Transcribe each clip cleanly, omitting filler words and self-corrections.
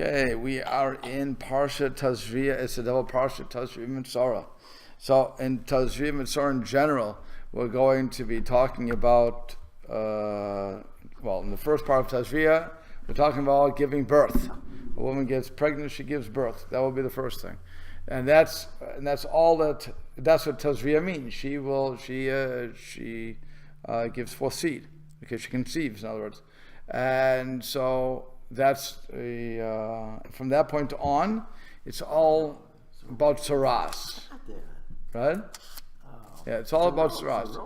Okay, we are in Parsha Tazria. It's a double Parsha Tazria-Metzora. So in Tazria-Metzora in general, we're going to be talking about, in the first part of Tazria, we're talking about giving birth. A woman gets pregnant, she gives birth. That will be the first thing. And that's all that's what Tazria means. She gives forth seed, because she conceives, in other words. And so that's from that point on, it's all about tzaraas, right? Yeah, it's all about tzaraas.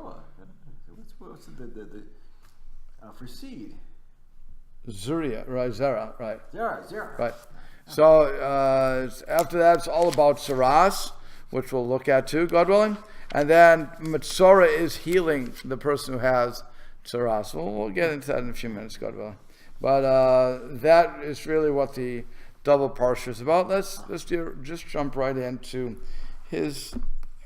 What's the for seed? Zuriya, right? Zera, right? Zera. Right. So after that, it's all about tzaraas, which we'll look at too, God willing. And then Metzora is healing the person who has tzaraas. We'll get into that in a few minutes, God willing. But that is really what the double parsha is about. Let's just jump right into his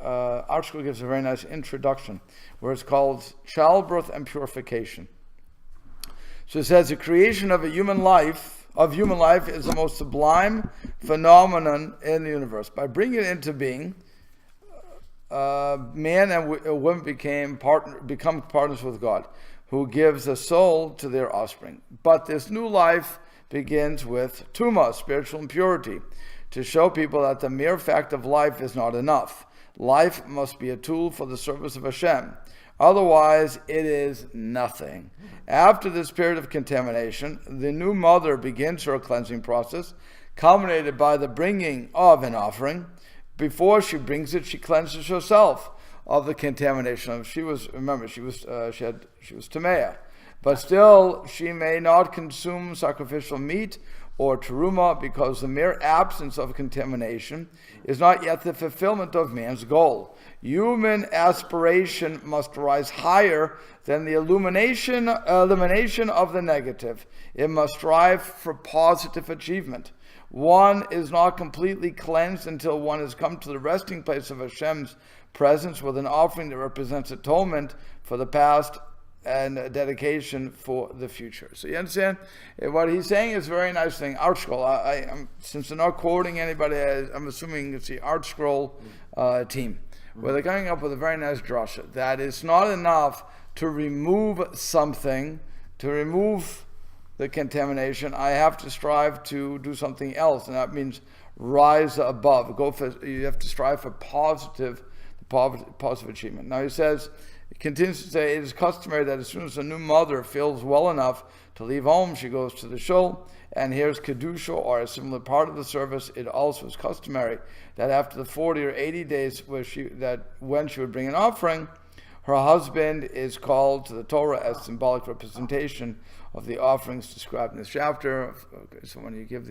article. Gives a very nice introduction where it's called childbirth and purification. So it says the creation of human life is the most sublime phenomenon in the universe. By bringing it into being, man and woman become partners with God, who gives a soul to their offspring. But this new life begins with tuma, spiritual impurity, to show people that the mere fact of life is not enough. Life must be a tool for the service of Hashem. Otherwise, it is nothing. After this period of contamination, the new mother begins her cleansing process, culminated by the bringing of an offering. Before she brings it, she cleanses herself of the contamination. She was tamai, but still she may not consume sacrificial meat or teruma, because the mere absence of contamination is not yet the fulfillment of man's goal. Human aspiration must rise higher than the elimination of the negative. It must strive for positive achievement. One is not completely cleansed until one has come to the resting place of Hashem's presence with an offering that represents atonement for the past and dedication for the future. So you understand? What he's saying is a very nice thing. Art Scroll, since they're not quoting anybody, I'm assuming it's the Art Scroll team, where they're coming up with a very nice drasha, that it's not enough to remove something, to remove the contamination. I have to strive to do something else, and that means rise above. You have to strive for positive achievement. Now he continues to say, it is customary that as soon as a new mother feels well enough to leave home, she goes to the shul and hears kedusha or a similar part of the service. It also is customary that after the 40 or 80 days when she would bring an offering, her husband is called to the Torah as symbolic representation of the offerings described in this chapter. So when you give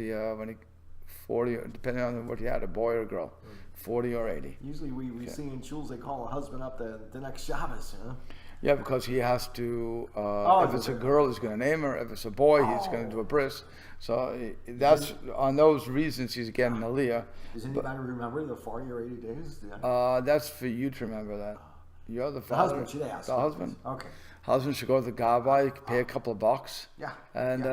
40, depending on what you had, a boy or a girl, 40 or 80. Usually we see in shuls they call a husband up the next Shabbos, you know? Yeah, because he has to, if it's a girl, he's going to name her. If it's a boy, he's going to do a bris. So that's on those reasons he's getting aliyah. Does anybody remember the 40 or 80 days? That's for you to remember that. You're the father. The husband should ask. The husband. Okay. Husband should go to the gabbai, pay a couple of bucks. Yeah. And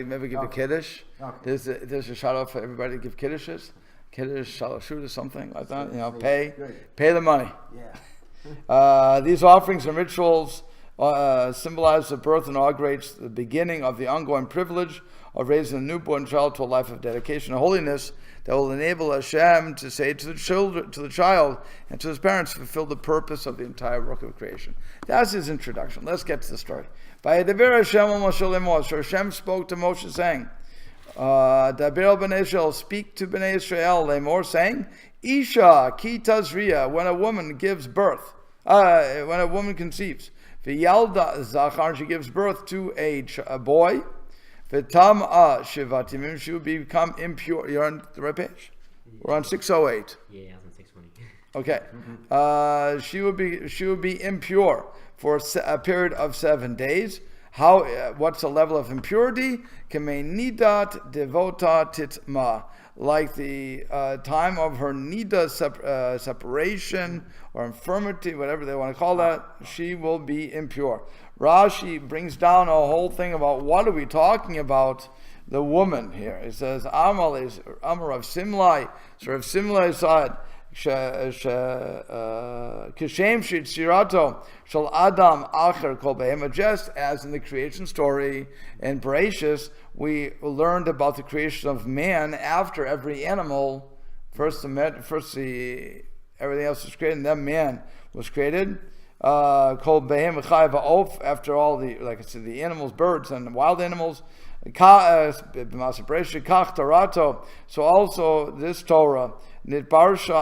maybe give a kiddush. Okay. There's a shout out for everybody to give kiddushes. Kiddush, shalashut or something like that. Pay the money. Yeah. These offerings and rituals symbolize the birth and inaugurates the beginning of the ongoing privilege of raising a newborn child to a life of dedication and holiness that will enable Hashem to say to the child and to his parents, fulfill the purpose of the entire work of creation. That's his introduction. Let's get to the story. So Hashem spoke to Moshe saying, speak to Bnei Israel, Lemor, saying, Isha ki Tazria, when a woman gives birth, when a woman conceives, V'yalda zachar, she gives birth to a boy, V'tam'a shivatimim, she will become impure. You're on the right page? We're on 608. Yeah, I was on 620. Okay. She will be impure for a period of 7 days. What's the level of impurity? Kamei nidat devota titma, like the time of her nida separation or infirmity, whatever they want to call that, she will be impure. Rashi brings down a whole thing about what are we talking about the woman here. It says, Amal is Amar of Simlai. So Rav Simlai said, Kishem Shirato Shal Adam Acher Kol Behema. Just as in the creation story in Bereshis, we learned about the creation of man after every animal. First everything else was created, and then man was created. Kol Behema Chai Va'of, after all the, like I said, the animals, birds, and wild animals. So also this Torah, so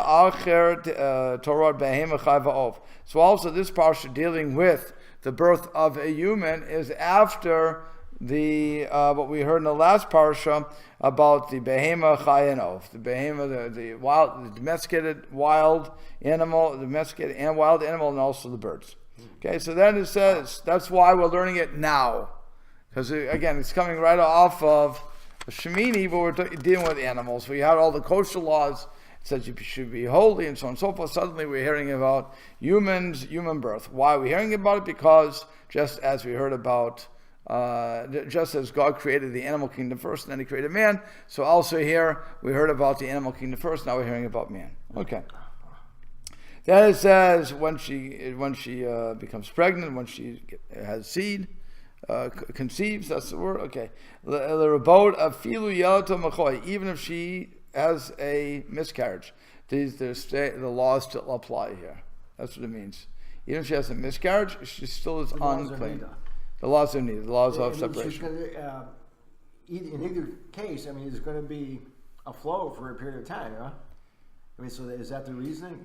also this parsha dealing with the birth of a human is after the what we heard in the last parsha about the behema chayanov, the behema, the wild, the domesticated wild animal, domesticated and wild animal, and also the birds. Okay, so then it says that's why we're learning it now. Because again, it's coming right off of Shemini, but we're dealing with animals. We had all the kosher laws. It says you should be holy and so on and so forth. Suddenly we're hearing about humans, human birth. Why are we hearing about it? Because just as we heard about, just as God created the animal kingdom first and then he created man, so also here we heard about the animal kingdom first, now we're hearing about man. Okay. Then it says when she becomes pregnant, when she has seed, conceives, that's the word. Okay. Even if she has a miscarriage, the laws still apply here. That's what it means. Even if she has a miscarriage, she still is unclean. The laws are needed. The laws of separation. In either case, I mean, there's going to be a flow for a period of time, huh? I mean, so is that the reasoning?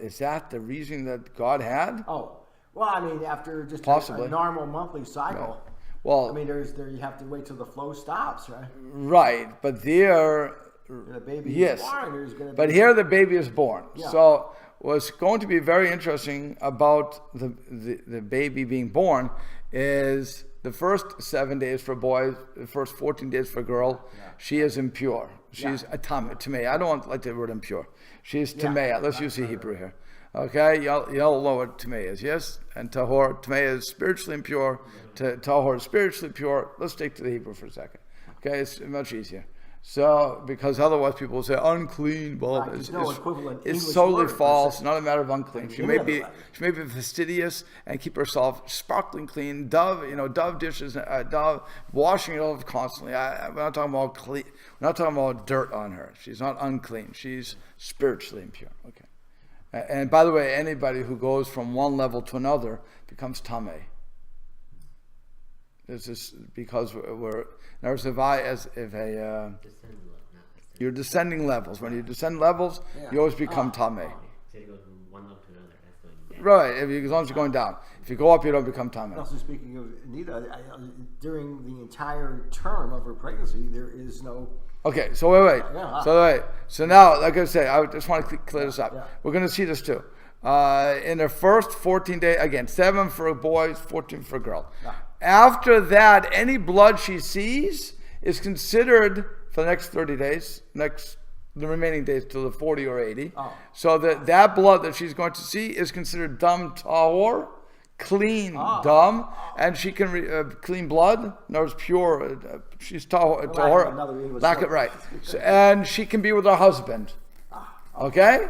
Is that the reasoning that God had? Oh. Well, I mean, after just possibly a normal monthly cycle. Right. Well, I mean, you have to wait till the flow stops, right? Right, but there, the baby yes, is born, there's going to but here the baby is born. Yeah. So what's going to be very interesting about the baby being born is the first 7 days for a boy, the first 14 days for a girl. Yeah. She is impure. She's a tamai. I don't like the word impure. She's tamai. Let's use the Hebrew here. Okay, y'all know what tamai is, yes? And tahor, tamai is spiritually impure, tahor is spiritually pure. Let's stick to the Hebrew for a second. Okay, it's much easier. So, because otherwise people will say unclean, well, it's totally false, not a matter of unclean. She may be fastidious and keep herself sparkling clean, dove dishes, dove washing it off constantly. We're not talking about clean, we're not talking about dirt on her. She's not unclean, she's spiritually impure. Okay. And by the way, anybody who goes from one level to another becomes tamai. This is because we're you're descending levels. When you descend levels, you always become tamai. Right, as long as you're going down. If you go up, you don't become tamai. Also, speaking of Nita, during the entire term of her pregnancy, there is no. Okay, so wait. So now, like I say, I just want to clear this up. Yeah. We're going to see this too. In the first 14 days, again, 7 for boys, 14 for a girl. Yeah. After that, any blood she sees is considered for the next 30 days, the remaining days till the 40 or 80. Oh. So that blood that she's going to see is considered dam tahor, clean dam, and she can clean blood. No, it's pure. She's tahor. Lack it right. So, and she can be with her husband. Okay.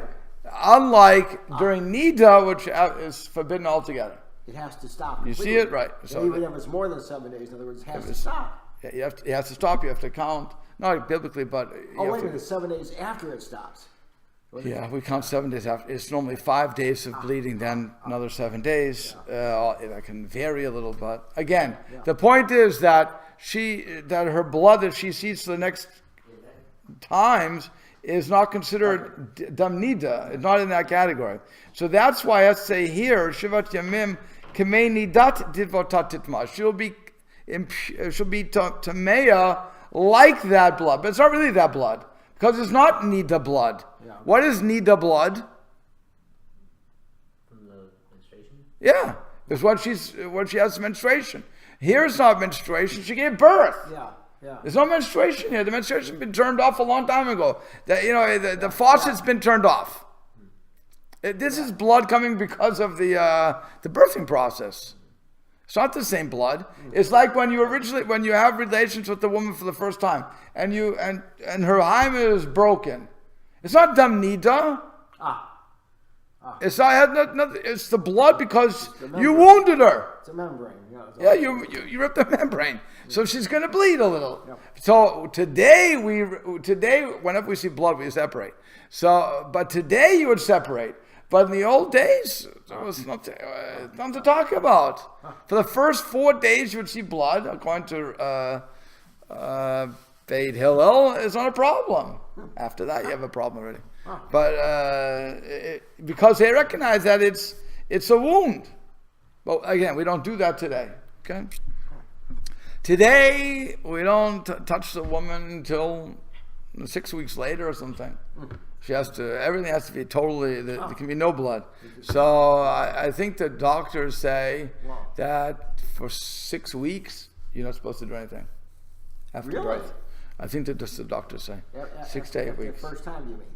Unlike during nida, which is forbidden altogether. It has to stop. You see it, right? So even if it's more than 7 days, in other words, it has to stop. Yeah, you have to stop. You have to count. Not biblically, but wait a minute. 7 days after it stops. Yeah, we count 7 days after. It's normally 5 days of bleeding, then another 7 days. That can vary a little, but again, the point is that her blood that she sees for the next times is not considered dam nida. It's not in that category. So that's why I say here, Shivat Yamim Kamei Nidat Divotat Titma. She'll be Tameya like that blood, but it's not really that blood because it's not nida blood. Yeah. What is nida blood? From the menstruation? Yeah, it's when she has menstruation. Here it's not menstruation; she gave birth. Yeah. There's no menstruation here. The menstruation's been turned off a long time ago. The faucet's been turned off. This is blood coming because of the birthing process. It's not the same blood. It's like when you have relations with the woman for the first time, and her hymen is broken. It's not dam nida. It's not. It's the blood because you wounded her. It's a membrane. Yeah, you ripped the membrane, so she's going to bleed a little. Yeah. So today, whenever we see blood, we separate. So, but today you would separate. But in the old days, there was nothing to talk about. For the first 4 days, you would see blood, according to Beit Hillel, it's not a problem. After that, you have a problem already. But because they recognize that it's a wound. But again, we don't do that today. Okay. Today, we don't touch the woman until 6 weeks later or something. Everything has to be totally, there can be no blood. So I think the doctors say that for 6 weeks, you're not supposed to do anything after birth. I think that just the doctors say. 6 to 8 weeks. The first time, you mean?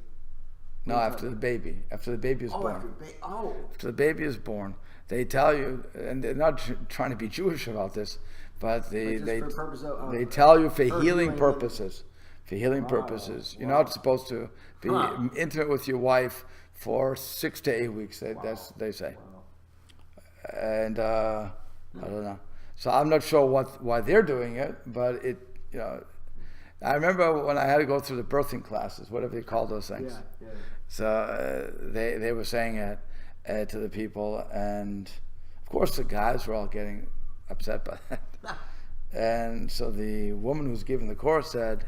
No, after the baby. After the baby is born. After the baby is born, they tell you, and they're not trying to be Jewish about this, but they tell you for healing purposes. For healing purposes, you're not supposed to be intimate with your wife for 6 to 8 weeks. They say, and I don't know. So I'm not sure why they're doing it, but I remember when I had to go through the birthing classes, whatever they call those things. Yeah. So they were saying it to the people, and of course the guys were all getting upset by that. And so the woman who's giving the course said,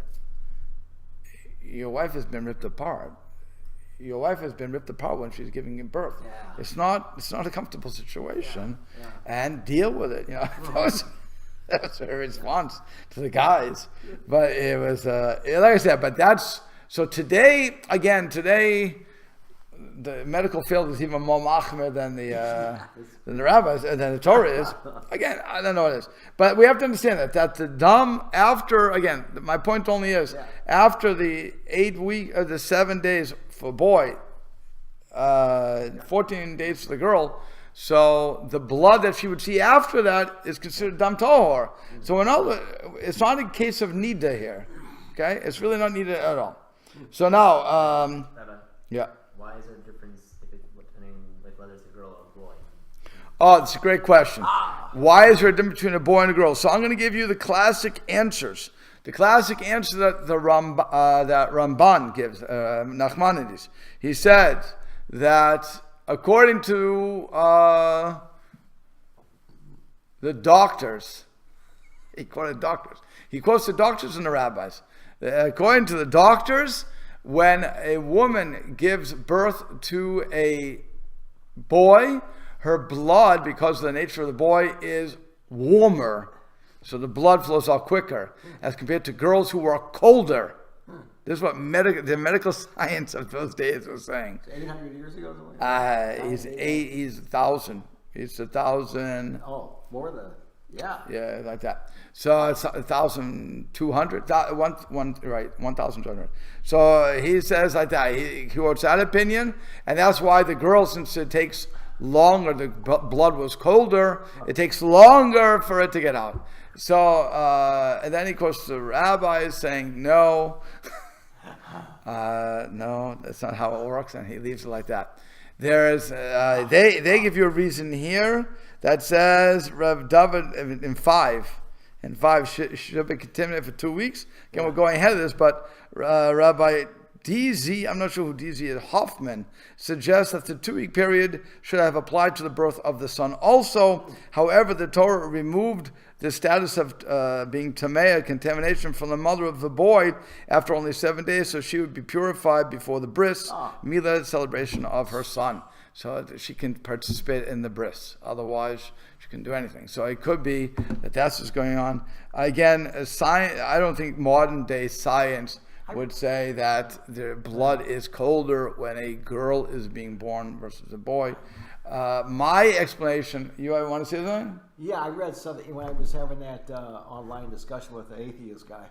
your wife has been ripped apart. Your wife has been ripped apart when she's giving you birth. Yeah. It's not a comfortable situation, and deal with it. That was her response to the guys. But it was like I said. But that's so today. Again, the medical field is even more machmir than the rabbis and than the Torah is. Again, I don't know what it is, but we have to understand that the dam after, again, my point only is after the 7 days for boy, 14 days for the girl. So the blood that she would see after that is considered dam tohor. So it's not a case of nida here. Okay, it's really not needed at all. So now, why is there a difference depending whether it's a girl or a boy? Oh, it's a great question. Why is there a difference between a boy and a girl? So I'm going to give you the classic answers. The classic answer that that Ramban gives, Nachmanides. He said that according to the doctors, he quotes the doctors and the rabbis. According to the doctors, when a woman gives birth to a boy, her blood, because of the nature of the boy, is warmer. So the blood flows out quicker as compared to girls who are colder. This is what the medical science of those days was saying. 800 years ago? He's 1,000. He's 1,000. Oh, more than, yeah. Yeah, like that. So it's 1,200, 1,200. So he says like that. He quotes that opinion, and that's why the girl, since it takes longer, the blood was colder, it takes longer for it to get out. So, and then he quotes the rabbis saying, no, that's not how it works, and he leaves it like that. There's, they give you a reason here that says, Rav David in 5 should be contaminated for 2 weeks. Again, we're going ahead of this, but Rabbi DZ, I'm not sure who DZ is, Hoffman, suggests that the 2-week period should have applied to the birth of the son also. However, the Torah removed the status of being tamei, contamination, from the mother of the boy after only 7 days, so she would be purified before the bris, milah, celebration of her son. So she can participate in the bris. Otherwise, she can do anything. So it could be that that's what's going on. Again, science, I don't think modern day science would say that the blood is colder when a girl is being born versus a boy. My explanation, you want to say something? Yeah, I read something when I was having that online discussion with the atheist guy.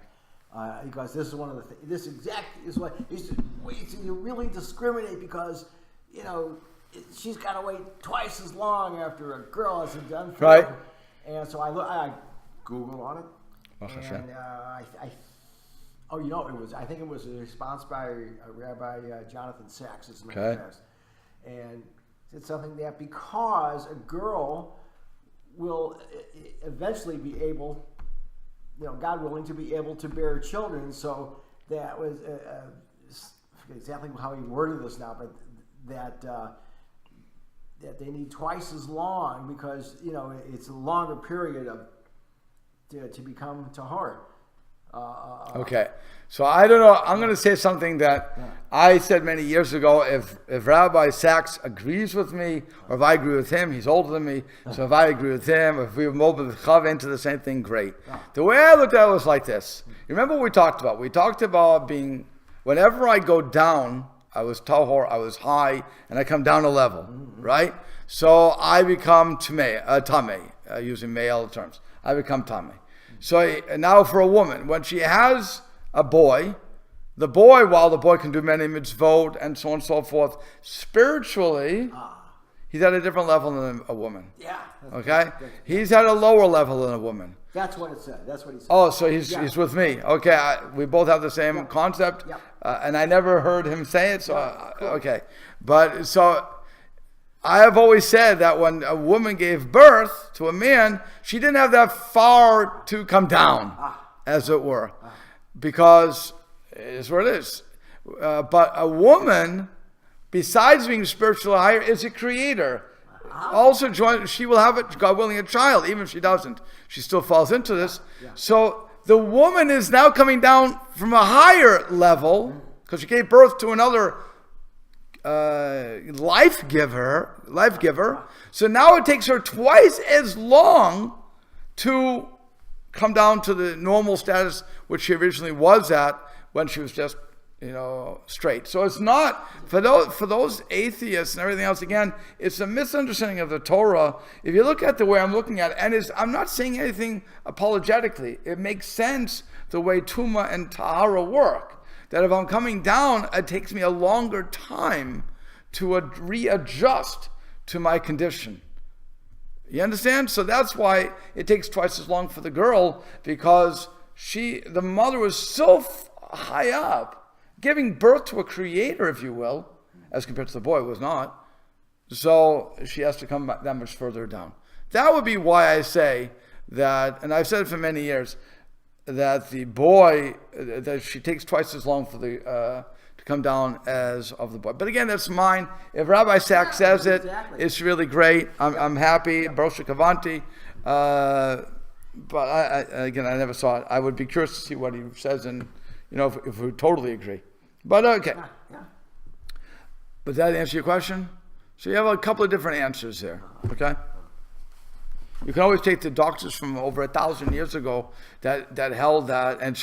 He goes, "This is one of the things. This exactly is what he said. Wait, so you really discriminate because she's got to wait twice as long after a girl has done for right." And so I Googled on it. Hashem. And I think it was a response by Rabbi Jonathan Sachs, as a matter of fact. And said something that because a girl will eventually be able, God willing, to be able to bear children. So that was, I forget exactly how he worded this now, but that they need twice as long because, it's a longer period to become tahor. Okay, so I don't know. I'm going to say something that I said many years ago. If Rabbi Sachs agrees with me, or if I agree with him, he's older than me. So if I agree with him, if we move the chav into the same thing, great. The way I looked at it was like this. You remember what we talked about? We talked about being, whenever I go down, I was tahor, I was high, and I come down a level, right? So I become tamai, using male terms. I become tamai. So now for a woman, when she has a boy, while the boy can do many mitzvot and so on and so forth, spiritually, he's at a different level than a woman. Yeah. Okay? He's at a lower level than a woman. That's what it said. That's what he said. Oh, so he's with me. Okay, we both have the same concept, and I never heard him say it, so, cool. Okay. But, so, I have always said that when a woman gave birth to a man, she didn't have that far to come down, as it were, because it's what it is. But a woman, besides being spiritually higher, is a creator. Also, she will have, God willing, a child, even if she doesn't. She still falls into this. So the woman is now coming down from a higher level, because she gave birth to another life giver. So now it takes her twice as long to come down to the normal status which she originally was at when she was just straight. So it's not for those atheists and everything else. Again, it's a misunderstanding of the Torah. If you look at the way I'm looking at it, and I'm not saying anything apologetically. It makes sense the way Tuma and Tahara work. That if I'm coming down, it takes me a longer time to readjust to my condition. You understand? So that's why it takes twice as long for the girl, because the mother was so high up, giving birth to a creator, if you will, as compared to the boy was not. So she has to come that much further down. That would be why I say that, and I've said it for many years, that the boy, that she takes twice as long for to come down as of the boy. But again, that's mine. If Rabbi Sachs says it, it's really great. I'm happy. Brosha Kavanti. But I never saw it. I would be curious to see what he says, and if we totally agree. But okay. Does that answer your question? So you have a couple of different answers there. Okay. You can always take the doctors from over 1,000 years ago that held that, and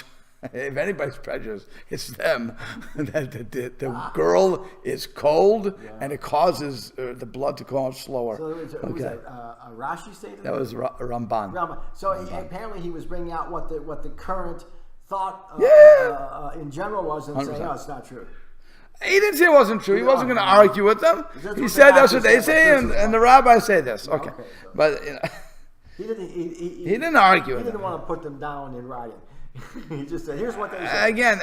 if anybody's prejudiced, it's them. That the girl is cold, and it causes the blood to go out slower. So was that Rashi stated? That was Ramban. So apparently he was bringing out what the current thought in general was, and saying, no, it's not true. He didn't say it wasn't true. He wasn't going to argue with them. He said that's what they say, and the rabbis say this. Okay. But he didn't argue. He didn't want to put them down in writing. He just said, "Here's what they say." Again,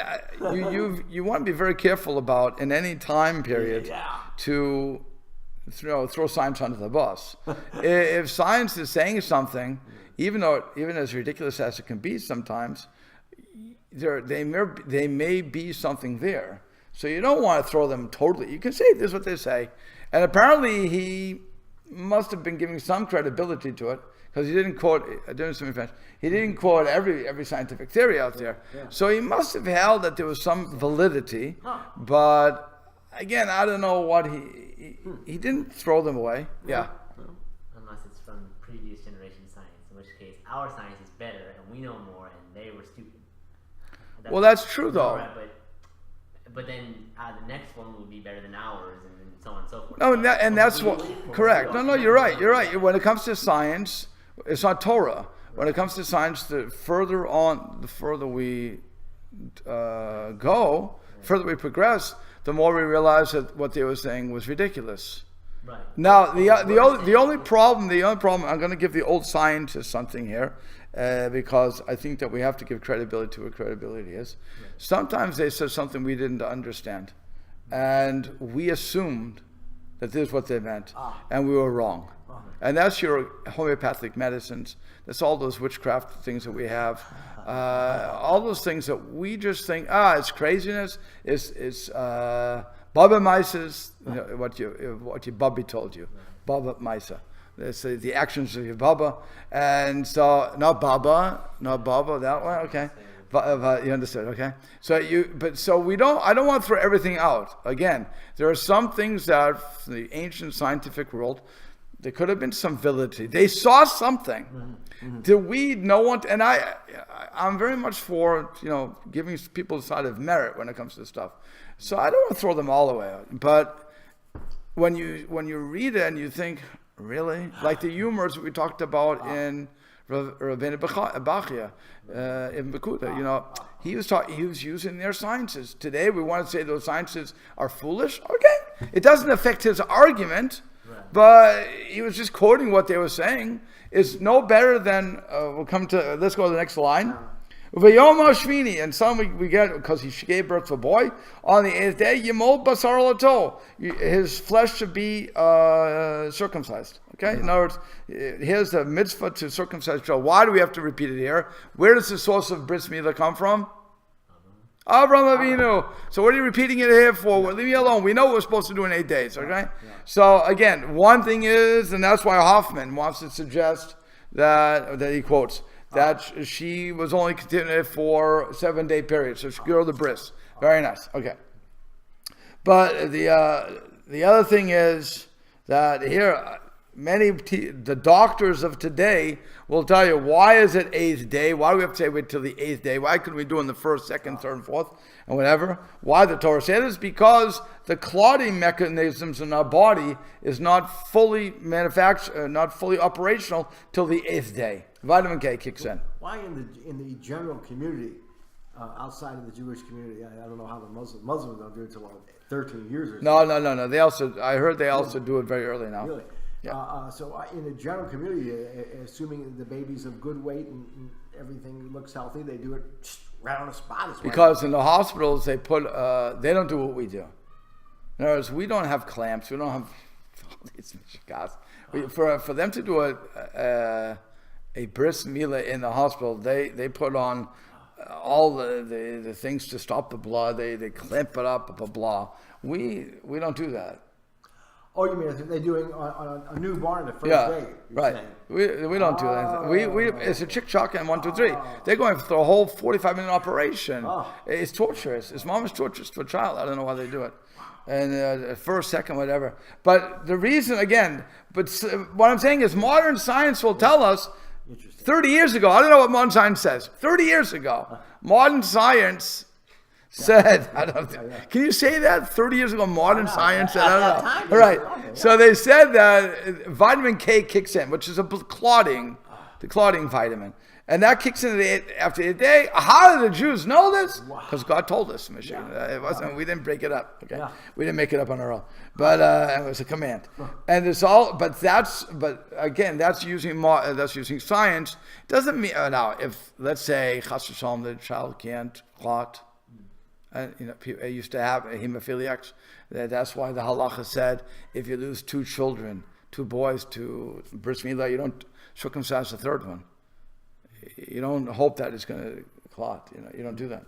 you want to be very careful about in any time period to throw science under the bus. If science is saying something, even as ridiculous as it can be sometimes, they may be something there. So you don't want to throw them totally. You can say this is what they say, and apparently he must have been giving some credibility to it, because he didn't quote. He didn't quote every scientific theory out there. So he must have held that there was some validity. But again, I don't know what he didn't throw them away. Yeah. Unless it's from previous generation science, in which case our science is better and we know more, and they were stupid. That's true though. Right, but then the next one would be better than ours, and so on and so forth. No, that's what correct. No, you're right. You're right. When it comes to science, it's not Torah. When it comes to science, the further we further we progress, the more we realize that what they were saying was ridiculous. Right. Now the only problem I'm going to give the old scientists something here, because I think that we have to give credibility to what credibility is. Right. Sometimes they said something we didn't understand, and we assumed that this is what they meant, and we were wrong. And that's your homeopathic medicines. That's all those witchcraft things that we have. All those things that we just think, it's craziness. It's Baba Mises, what your Bubby told you. Baba Misa. That's the actions of your Baba. And so, not Baba, that one, okay. You understood, okay? So I don't want to throw everything out. Again, there are some things that from the ancient scientific world, there could have been some validity. They saw something. Mm-hmm. Did we know what? And I'm very much for giving people the side of merit when it comes to stuff. So I don't want to throw them all away. But when you read it and you think, really, like the humors that we talked about in Rabbeinu Bachia, Ibn Bakuta, he was using their sciences. Today we want to say those sciences are foolish. Okay, it doesn't affect his argument. But he was just quoting what they were saying. Is no better than let's go to the next line. V'yom hashmini, and some we get because he gave birth to a boy on the 8th day. Yimol basar lato, his flesh should be circumcised. Okay, in other words, here's the mitzvah to circumcise child. Why do we have to repeat it here? Where does the source of bris milah come from? Avraham Avinu. So what are you repeating it here for? Well, leave me alone. We know what we're supposed to do in 8 days, okay? Yeah. So again, one thing is, and that's why Hoffman wants to suggest that he quotes, that she was only continued for a 7-day period. So she could go to the bris. Very nice. Okay. But the other thing is that here, the doctors of today will tell you, why is it 8th day? Why do we have to say wait till the 8th day? Why couldn't we do it in the 1st, 2nd, 3rd, 4th, and whatever? Why the Torah said this? Because the clotting mechanisms in our body is not fully not fully operational till the 8th day. Vitamin K kicks in. Why in the general community, outside of the Jewish community, I don't know how the Muslims don't do it until 13 years or so. No. I heard they also do it very early now. Really? Yeah. So in the general community, assuming the baby's of good weight and everything looks healthy, they do it right on the spot. Because in the hospitals, they don't do what we do. In other words, we don't have clamps. We don't have these gas. For them to do a bris milah in the hospital, they put on all the things to stop the blood. They clamp it up, blah blah. We don't do that. Oh, you mean they're doing on a newborn the first day? Right. We don't do that. We it's a chick chock and 1, 2, 3. They're going through a whole 45-minute operation. It's torturous. It's mom is torturous to a child. I don't know why they do it. And first, second, whatever. But the reason what I'm saying is modern science will tell us. 30 years ago, I don't know what modern science says. 30 years ago, modern science said, can you say that? 30 years ago, modern science said, I don't know. All right. So they said that vitamin K kicks in, which is the clotting vitamin. And that kicks in after the day. How did the Jews know this? Because God told us, Michigan. It wasn't. We didn't break it up. Okay, we didn't make it up on our own. But it was a command. And it's all. But again, that's using science. Doesn't mean now if let's say chas v'shalom the child can't clot. I used to have hemophiliacs. That's why the halacha said if you lose 2 children, 2 boys to bris milah, you don't circumcise the 3rd one. You don't hope that it's going to clot. You don't do that.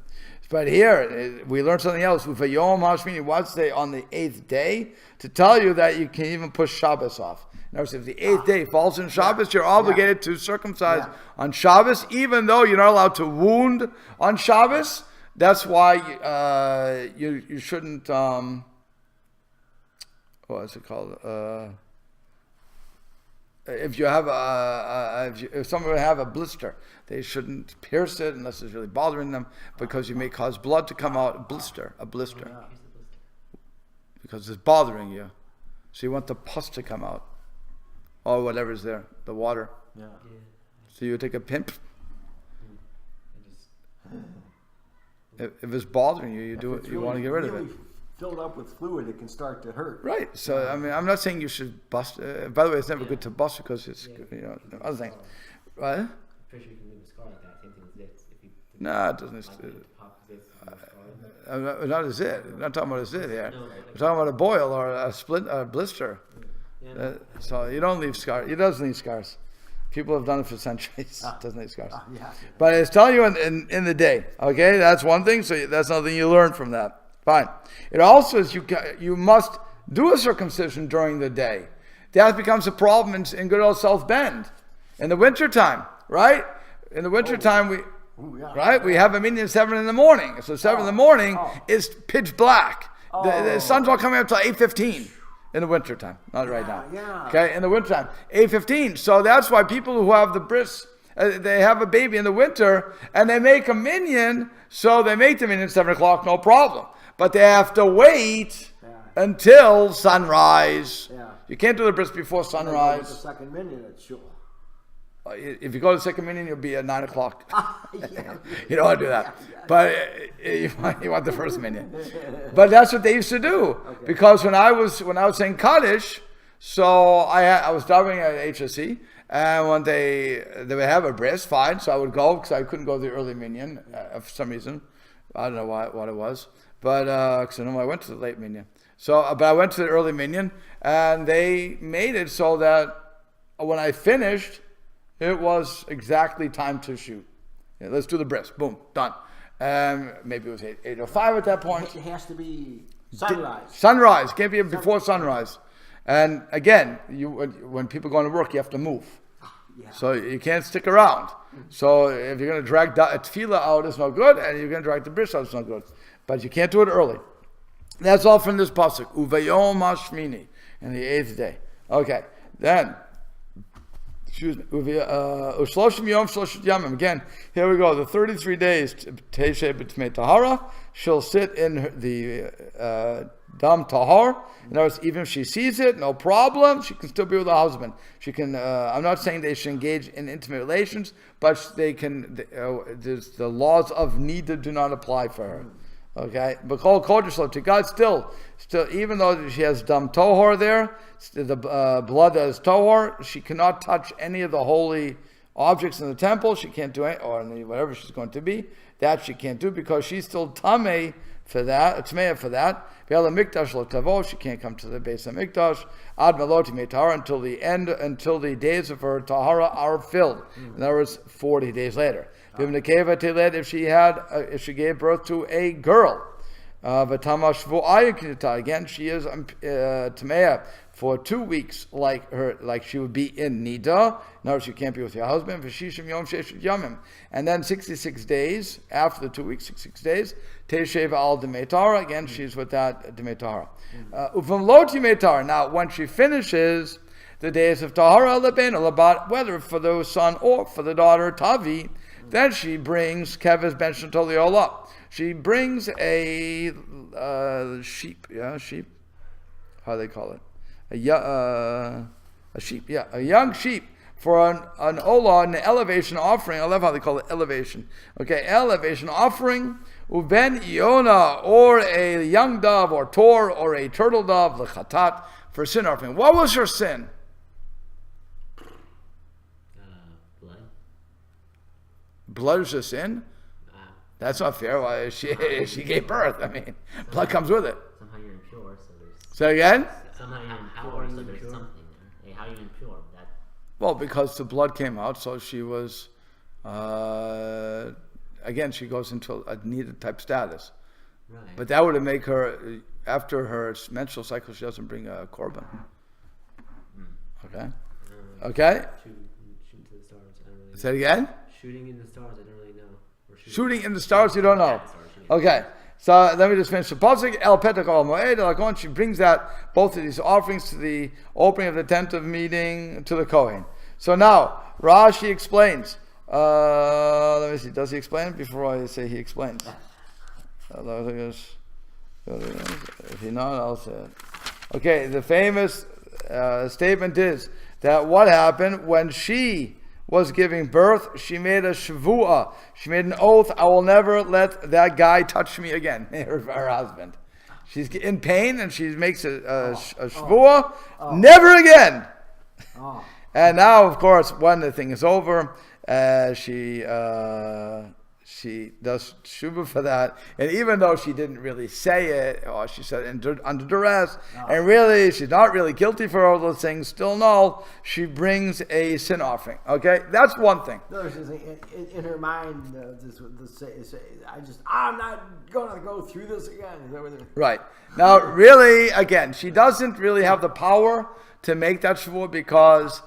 But here we learned something else. V'yom hashmini, what's day on the 8th day to tell you that you can even push Shabbos off. In other words, if the 8th day falls in Shabbos, you're obligated to circumcise on Shabbos, even though you're not allowed to wound on Shabbos. That's why you shouldn't. What is it called? If you have if someone would have a blister, they shouldn't pierce it unless it's really bothering them, because you may cause blood to come out. A blister, because it's bothering you. So you want the pus to come out, or whatever's there, the water. Yeah. So you take a pimp. If it's bothering you, you do it. You want to get rid of it. filled up with fluid, it can start to hurt. Right. So I mean, I'm not saying you should bust. By the way, it's never good to bust because it's other things. What? Pretty sure you can leave a scar like that. Same thing with zits. If you No, it doesn't. Not a zit. I'm not talking about a zit here. We're talking about a boil or a blister. So you don't leave scars. It doesn't leave scars. People have done it for centuries. It doesn't leave scars. But it's telling you in the day. Okay, that's one thing. So that's another thing you learn from that. Fine. It also is you must do a circumcision during the day. That becomes a problem in good old South Bend in the wintertime, right? In the wintertime, we have a meeting at 7 in the morning. So 7 in the morning is pitch black. The sun's not coming up until 8:15 in the wintertime. Not right now. Okay, in the wintertime, 8:15. So that's why people who have the bris, they have a baby in the winter and they make a minyan. So they make the minyan at 7 o'clock, no problem. But they have to wait until sunrise. You can't do the bris before sunrise. The second minyan at shul. If you go to the second minyan, you'll be at 9 o'clock. You don't want to do that. But you want the first minyan. But that's what they used to do. Because when I was saying Kaddish, so I was davening at HSC, and when they would have a bris, fine. So I would go because I couldn't go to the early minyan for some reason. I don't know what it was. But because I went to the late minyan. So, but I went to the early minyan, and they made it so that when I finished, it was exactly time to shoot. Let's do the bris. Boom, done. Maybe it was 8:05 at that point. It has to be sunrise. Sunrise can't be before sunrise. And again, when people go to work, you have to move. So you can't stick around. So if you're going to drag a tefillah out, it's no good, and you're going to drag the bris out, it's no good. But you can't do it early. That's all from this pasuk. Uvayom hashmini, in the 8th day. Okay, then. Excuse me. Ushloshim yom shloshim yamim. Again, here we go. The 33 days. Teishe b'tmei tahara. She'll sit in the dam tahar. In other words, even if she sees it, no problem. She can still be with her husband. She can. I'm not saying they should engage in intimate relations, but they can. The laws of nida do not apply for her. Okay, but to God still, even though she has dam tohor there, the blood that is tohor, she cannot touch any of the holy objects in the temple. She can't do it, or whatever she's going to be. That she can't do because she's still tamei for that, tmeya for that. Mikdash lo tavo, she can't come to the base of Mikdash. Ad meloti metar until the days of her tahara are filled. In other words, 40 days later. If she gave birth to a girl, again she is tameya for 2 weeks, like she would be in nida. No, she can't be with your husband. And then 66 days after the 2 weeks, 66 days, teishev al demetara. Again, she's with that demetara. Now, when she finishes the days of tahara whether for the son or for the daughter tavi, then she brings keves ben shatoliola. She brings a sheep. Sheep. How do they call it? A sheep. Yeah, a young sheep for an olah, an elevation offering. I love how they call it elevation. Okay, elevation offering. Uben iona, or a young dove, or tor, or a turtle dove, lechatat, for sin offering. What was her sin? Blood is a sin? That's not fair. Why she gave birth? I mean, blood comes with it. Somehow you're impure, so there's. Say again? Somehow you're impure, so there's something there. Hey, how are you impure? Well, because the blood came out, so she was. Again, she goes into a needed type status. Right. But that would make her, after her menstrual cycle, she doesn't bring a korban. Okay. Okay. Shooting to the stars. I don't really know. Say it again. Shooting in the stars, I don't really know. Shooting in the stars, you don't know. Okay, so let me just finish the pasuk. El petak al moed elakon. She brings that both of these offerings to the opening of the tent of meeting to the Kohen. So now Rashi explains. Let me see. Does he explain before I say he explains? If he not, I'll say it. Okay, the famous statement is that what happened when she was giving birth, she made a shavua. She made an oath, I will never let that guy touch me again, her husband. She's in pain, and she makes a shvuah. Never again. Oh. And now, of course, when the thing is over, she does shuvah for that. And even though she didn't really say it, or she said under duress, and really she's not really guilty for all those things, still no, she brings a sin offering. Okay, that's one thing. No, in her mind, I'm not going to go through this again. Is that what Right. Now, really, again, she doesn't really have the power to make that shvuah because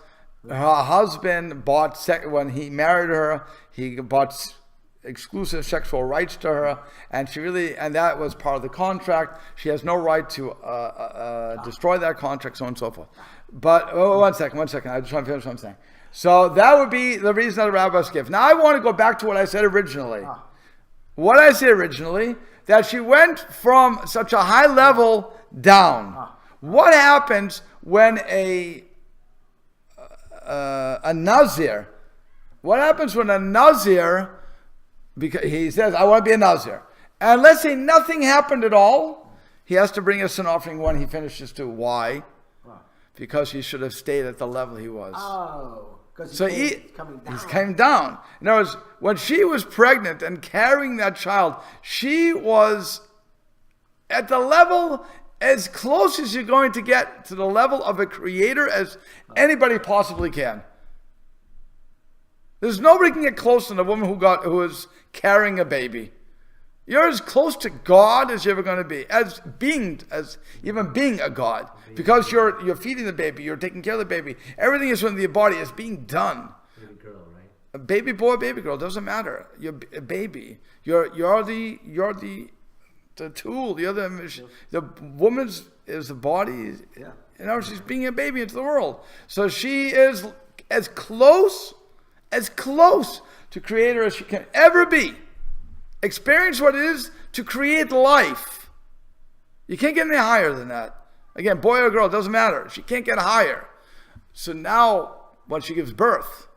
her husband when he married her, he bought exclusive sexual rights to her, and that was part of the contract. She has no right to destroy that contract, so on and so forth. But one second. I just want to finish what I'm saying. So that would be the reason that the rabbis give. Now I want to go back to what I said originally. What I said originally, that she went from such a high level down. What happens when a Nazir? What happens when a Nazir? Because he says, I want to be a Nazir. And let's say nothing happened at all. He has to bring a sin offering when he finishes too. Why? Because he should have stayed at the level he was. Oh, because he's coming down. In other words, when she was pregnant and carrying that child, she was at the level as close as you're going to get to the level of a creator as anybody possibly can. There's nobody can get close to the woman who is carrying a baby. You're as close to God as you're ever going to be, as even being a God, because you're feeding the baby, you're taking care of the baby. Everything is within your body is being done. Baby girl, right? A baby boy, baby girl, doesn't matter. You're a baby. You're the tool. The woman's is the body. Yeah. You know, she's being a baby into the world. So she is as close to Creator as she can ever be. Experience what it is to create life. You can't get any higher than that. Again, boy or girl, doesn't matter. She can't get higher. So now, when she gives birth,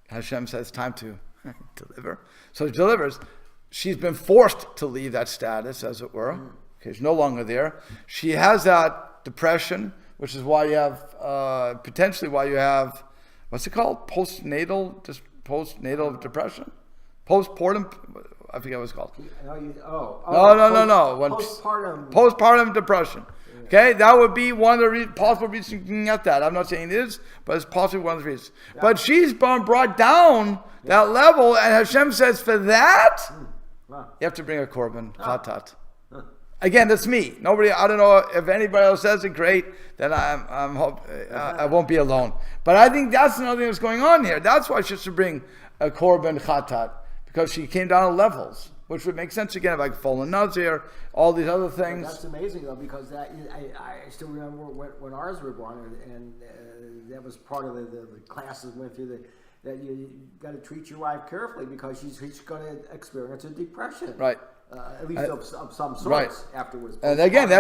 Hashem says, time to deliver. So she delivers. She's been forced to leave that status, as it were. Okay, she's no longer there. She has that depression, which is why you have, potentially why you have, what's it called? Postnatal depression? Postpartum, I forget what it's called. No. Postpartum depression. Okay, that would be one of the possible reasons you can get that. I'm not saying it is, but it's possibly one of the reasons. Yeah. But she's been brought down that level, and Hashem says, for that, you have to bring a korban, chatat. Again, that's me. I don't know if anybody else says it, great, then I won't be alone. But I think that's another thing that's going on here. That's why she has to bring a korban chatat, because she came down levels, which would make sense again, like fallen Nazir, all these other things. That's amazing though, because I still remember when ours were born, and that was part of the classes we went through, that you got to treat your wife carefully because she's going to experience a depression. Right. At least of some sorts right. afterwards. And again,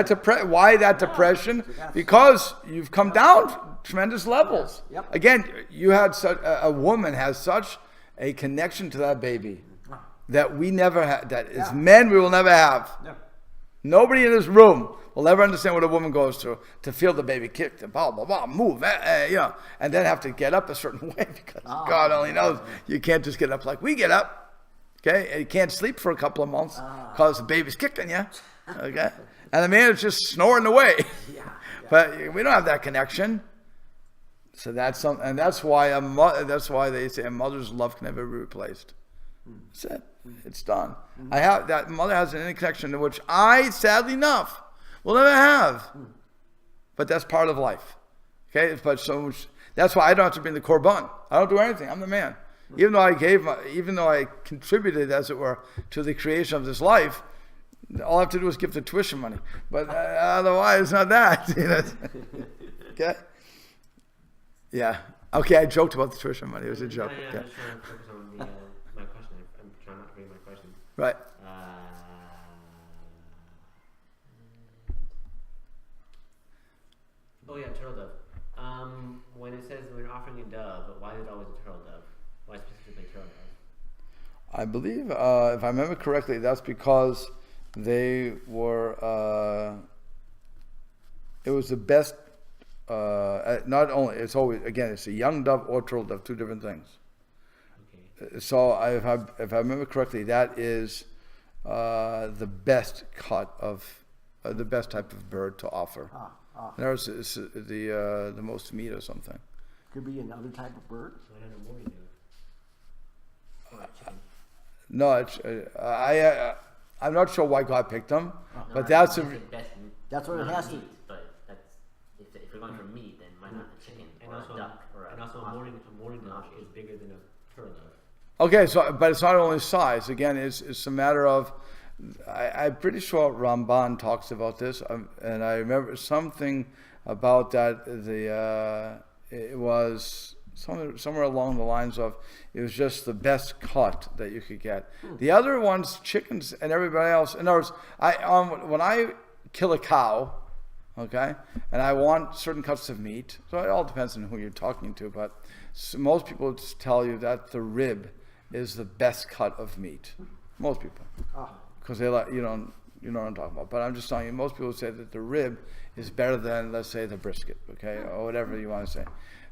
why that depression? Because you've come down tremendous levels. Yep. Again, you had a woman has such a connection to that baby that we never had. That as men we will never have. Yeah. Nobody in this room will ever understand what a woman goes through to feel the baby kicked and blah blah blah move, and then have to get up a certain way because God only knows you can't just get up like we get up. Okay, and you can't sleep for a couple of months because the baby's kicking you. Okay, and the man is just snoring away. But we don't have that connection. So that's and that's why they say a mother's love can never be replaced. That's it. It's done. That mother has an connection to which I, sadly enough, will never have. But that's part of life. Okay, but that's why I don't have to bring the korban. I don't do anything. I'm the man. Even though I contributed, as it were, to the creation of this life, all I have to do is give the tuition money. But otherwise, it's not that. Okay. Yeah. Okay, I joked about the tuition money. It was a joke. I'm trying to focus on my question. I'm trying not to read my question. Right. Turtle dove. When it says when offering a dove, why is it always a turtle dove? Why specifically turtle dove? I believe, if I remember correctly, that's because they were. It was the best. Not only it's always again it's a young dove or turtle dove, two different things. Okay. So if I remember correctly, that is the best cut of the best type of bird to offer. There's it's the most meat or something. Could be another type of bird. Why not a morning dove? Or a chicken? No, it's I'm not sure why God picked them, No, but I that's think a, it's the best That's what it amount has of to. meat, but that's if we're going for meat, then why not a chicken And or also, a duck or and also a morning dove is bigger than a turtle dove. okay. So, but it's not only size. Again, it's a matter of. I'm pretty sure Ramban talks about this, and I remember something about that. It was somewhere along the lines of it was just the best cut that you could get. The other ones, chickens and everybody else. In other words, when I kill a cow, okay, and I want certain cuts of meat. So it all depends on who you're talking to, but most people just tell you that the rib is the best cut of meat. Most people, because they like you know what I'm talking about. But I'm just telling you, most people say that the rib is better than, let's say, the brisket, okay, or whatever you want to say.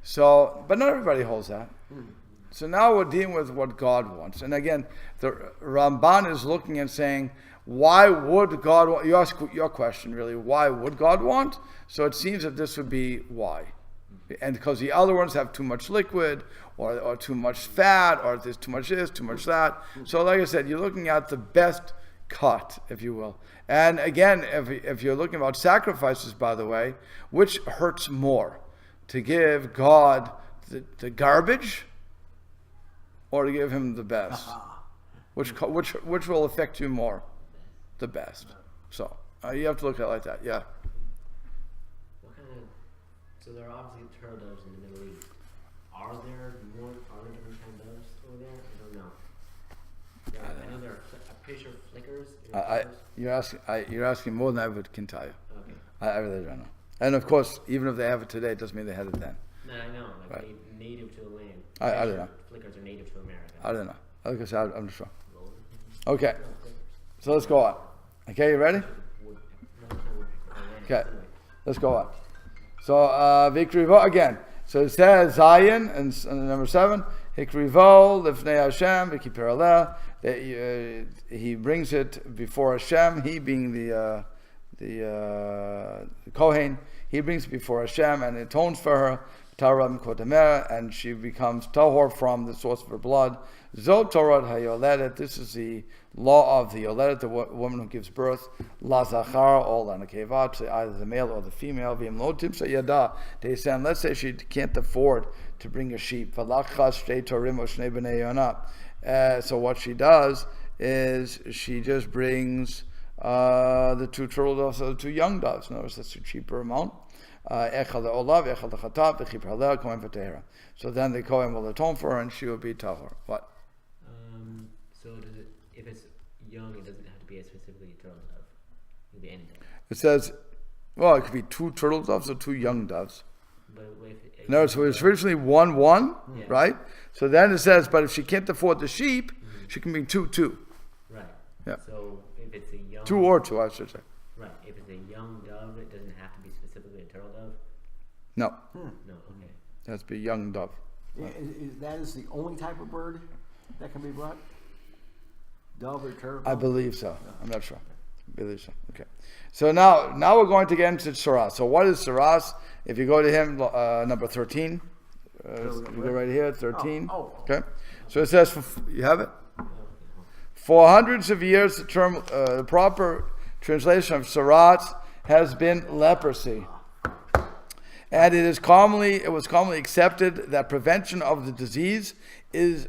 So, but not everybody holds that. So now we're dealing with what God wants. And again, the Ramban is looking and saying, why would God want, you ask your question really, why would God want? So it seems that this would be why. And because the other ones have too much liquid, or too much fat, or there's too much this, too much that. So like I said, you're looking at the best cut, if you will. And again, if you're looking about sacrifices, by the way, which hurts more? To give God the garbage, or to give him the best? Which will affect you more? The best. So you have to look at it like that. Yeah. What kind of? So there are obviously turtle doves in the Middle East. Are there different kind of doves over there? I don't know. Yeah, I know there are. I'm pretty sure flickers. You're asking more than I can tell you. Okay. I really don't know. And of course, even if they have it today, it doesn't mean they had it then. No, I know. Like Right. native to the land. I don't know. Flickers are native to America. I don't know. Like I said, I'm not sure. Okay, so let's go on. Okay, you ready? Okay, let's go on. So Vikrivo again. So it says Zion and number 7. Hikrivo lifnei Hashem v'kiper aleh. He brings it before Hashem. He being the Kohen, he brings it before Hashem and atones for her. And she becomes tahor from the source of her blood. Zot Torah hayoledet. This is the law of the yoledet, the woman who gives birth. La zachar ol anakevat, either the male or the female. V'im lo timsa yada. They say, let's say she can't afford to bring a sheep. V'lachas shtei torim o shnei bnei yonah. So what she does is she just brings the 2 turtle doves or the 2 young doves. Notice that's a cheaper amount. So then the Kohen will atone for her and she will be tahor. What? So does it? If it's young, it doesn't have to be a specifically a turtle dove. It could be any dove. It says, well, it could be 2 turtle doves or 2 young doves. But No, so it's originally 1-1, Yeah. right? So then it says, but if she can't afford the sheep, she can be 2-2. Right. Yeah. So if it's a young 2 or 2, I should say. right, if it's a young dove, it doesn't have to be specifically a turtle dove. No, No. Okay. it has to be young dove. That is the only type of bird that can be brought? Dove or turtle? I believe so. I'm not sure. I believe so. Okay. So now we're going to get into tzaraas. So what is tzaraas? If you go to him, number 13. You go right here, 13. Oh. Okay. So it says, you have it? For hundreds of years, the term, the proper translation of tzaraas has been leprosy. And it was commonly accepted that prevention of the disease is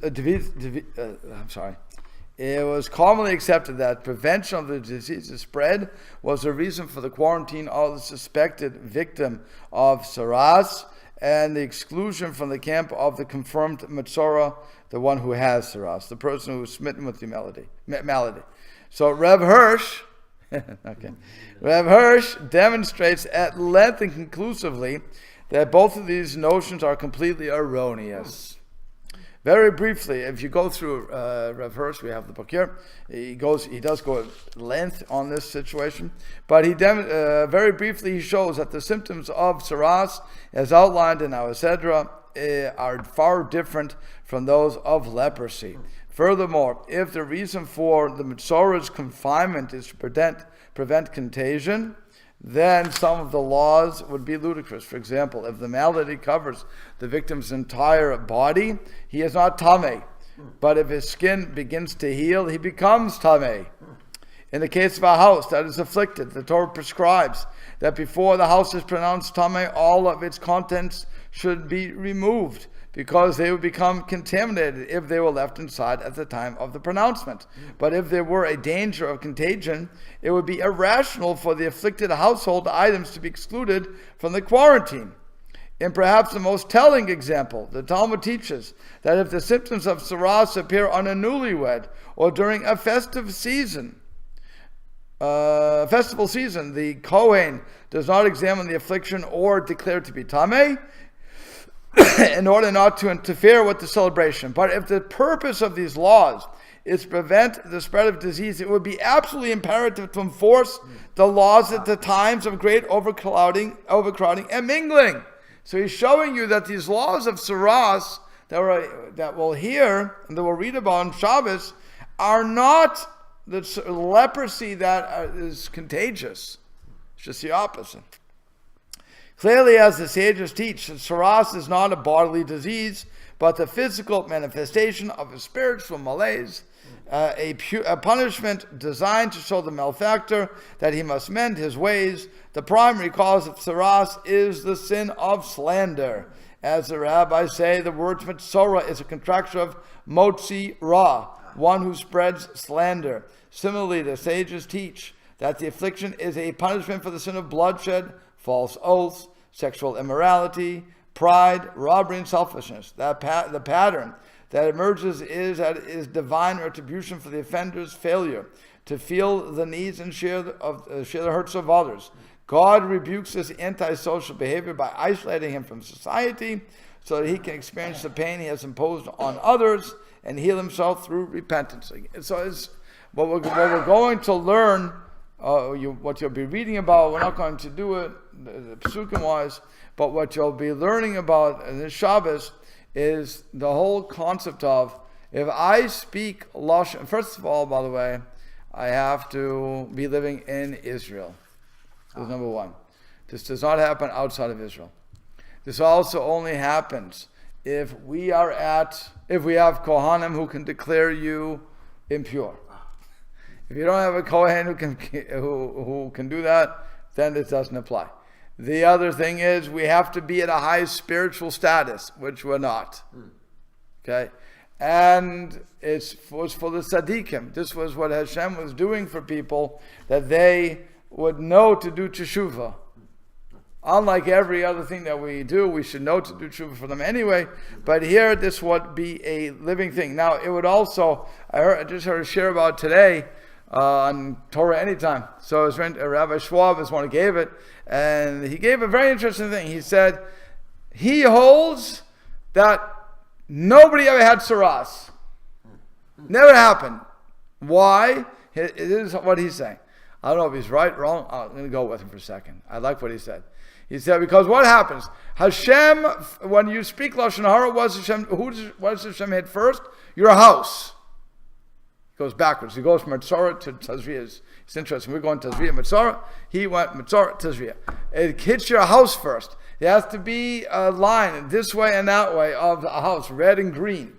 It was commonly accepted that prevention of the disease's spread was the reason for the quarantine of the suspected victim of tzaraas and the exclusion from the camp of the confirmed Metzora, the one who has tzaraas, the person who is smitten with the malady. So Reb Hirsch, Reb Hirsch demonstrates at length and conclusively that both of these notions are completely erroneous. Very briefly, if you go through Rav Hirsch, we have the book here. He does go at length on this situation, but very briefly he shows that the symptoms of tzaraas, as outlined in our Sedra, are far different from those of leprosy. Furthermore, if the reason for the Metzora's confinement is to prevent contagion, then some of the laws would be ludicrous. For example, if the malady covers the victim's entire body, he is not tamai. But if his skin begins to heal, he becomes tamai. In the case of a house that is afflicted, the Torah prescribes that before the house is pronounced tamai, all of its contents should be removed, because they would become contaminated if they were left inside at the time of the pronouncement. But if there were a danger of contagion, it would be irrational for the afflicted household items to be excluded from the quarantine. In perhaps the most telling example, the Talmud teaches that if the symptoms of tzaraas appear on a newlywed or during a festival season, the Kohen does not examine the affliction or declare it to be tamei, in order not to interfere with the celebration. But if the purpose of these laws is to prevent the spread of disease, it would be absolutely imperative to enforce the laws at the times of great overcrowding and mingling. So he's showing you that these laws of tzaraas that we'll hear and that we'll read about on Shabbos are not the leprosy that is contagious. It's just the opposite. Clearly, as the sages teach, tzaraas is not a bodily disease, but the physical manifestation of a spiritual malaise, a punishment designed to show the malefactor that he must mend his ways. The primary cause of tzaraas is the sin of slander. As the rabbis say, the word Metzora is a contraction of motzi ra, one who spreads slander. Similarly, the sages teach that the affliction is a punishment for the sin of bloodshed, false oaths, sexual immorality, pride, robbery, and selfishness. The pattern that emerges is divine retribution for the offender's failure to feel the needs and share the hurts of others. God rebukes this antisocial behavior by isolating him from society so that he can experience the pain he has imposed on others and heal himself through repentance. So what we're going to learn, what you'll be reading about. We're not going to do it the psukim wise, but what you'll be learning about in this Shabbos is the whole concept of, if I speak Lashon, first of all, by the way, I have to be living in Israel. That's number one. This does not happen outside of Israel. This also only happens if we have Kohanim who can declare you impure. If you don't have a Kohen who can do that, then it doesn't apply. The other thing is we have to be at a high spiritual status, which we're not. Okay? And it was for the tzaddikim. This was what Hashem was doing for people, that they would know to do teshuvah. Unlike every other thing that we do, we should know to do teshuvah for them anyway. But here, this would be a living thing. Now, it would also, I just heard a share about today on Torah Anytime. So his friend Rabbi Schwab is one who gave it, and he gave a very interesting thing. He said he holds that nobody ever had tzaraas. Never happened. Why? It is what he's saying. I don't know if he's right, wrong. I'm going to go with him for a second. I like what he said. He said, because what happens? Hashem, when you speak Lashon Hara, what does Hashem hit first? Your house. It goes backwards. He goes from Metzora to Tazria. It's interesting. We're going Tazria-Metzora. He went Metzora, Tazria. It hits your house first. There has to be a line this way and that way of the house, red and green.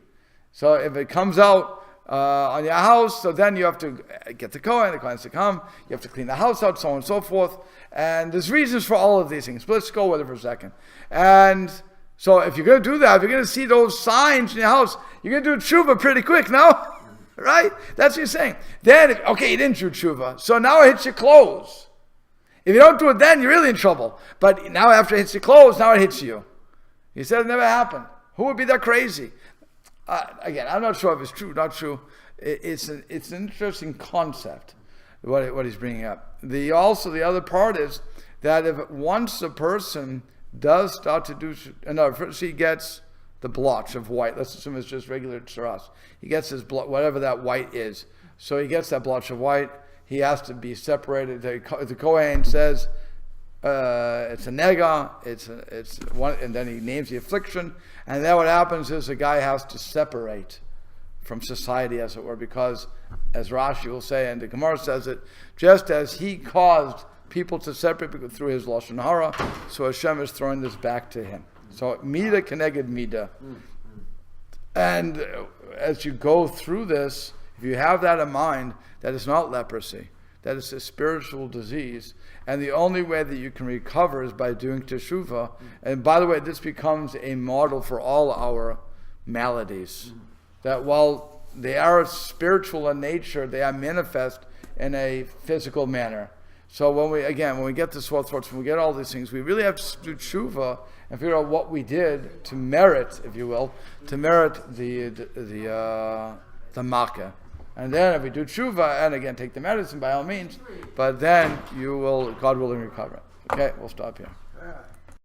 So if it comes out on your house, so then you have to get the Kohen has to come, you have to clean the house out, so on and so forth. And there's reasons for all of these things. But let's go with it for a second. And so if you're going to do that, if you're going to see those signs in your house, you're going to do tshuva pretty quick, no? Right? That's what you're saying. Then, you didn't do tshuva, so now it hits your clothes. If you don't do it then, you're really in trouble. But now after it hits your clothes, now it hits you. He said it never happened. Who would be that crazy? Again, I'm not sure if it's true, not true. It's an interesting concept, what he's bringing up. The other part is that if once a person does start to do, first he gets the blotch of white. Let's assume it's just regular tzaraas. He gets his whatever that white is. So he gets that blotch of white. He has to be separated. The Kohen says it's a nega. It's one, and then he names the affliction. And then what happens is the guy has to separate from society, as it were, because, as Rashi will say, and the Gemara says it, just as he caused people to separate through his lashon hara, so Hashem is throwing this back to him. So mida keneged mida, and as you go through this, if you have that in mind, that it's not leprosy, that it's a spiritual disease, and the only way that you can recover is by doing teshuvah. And by the way, this becomes a model for all our maladies. That while they are spiritual in nature, they are manifest in a physical manner. So when we get the sore throats, when we get all these things, we really have to do tshuva and figure out what we did to merit, if you will, the makkah. And then if we do tshuva, and again take the medicine by all means, but then God will recover it. Okay, we'll stop here.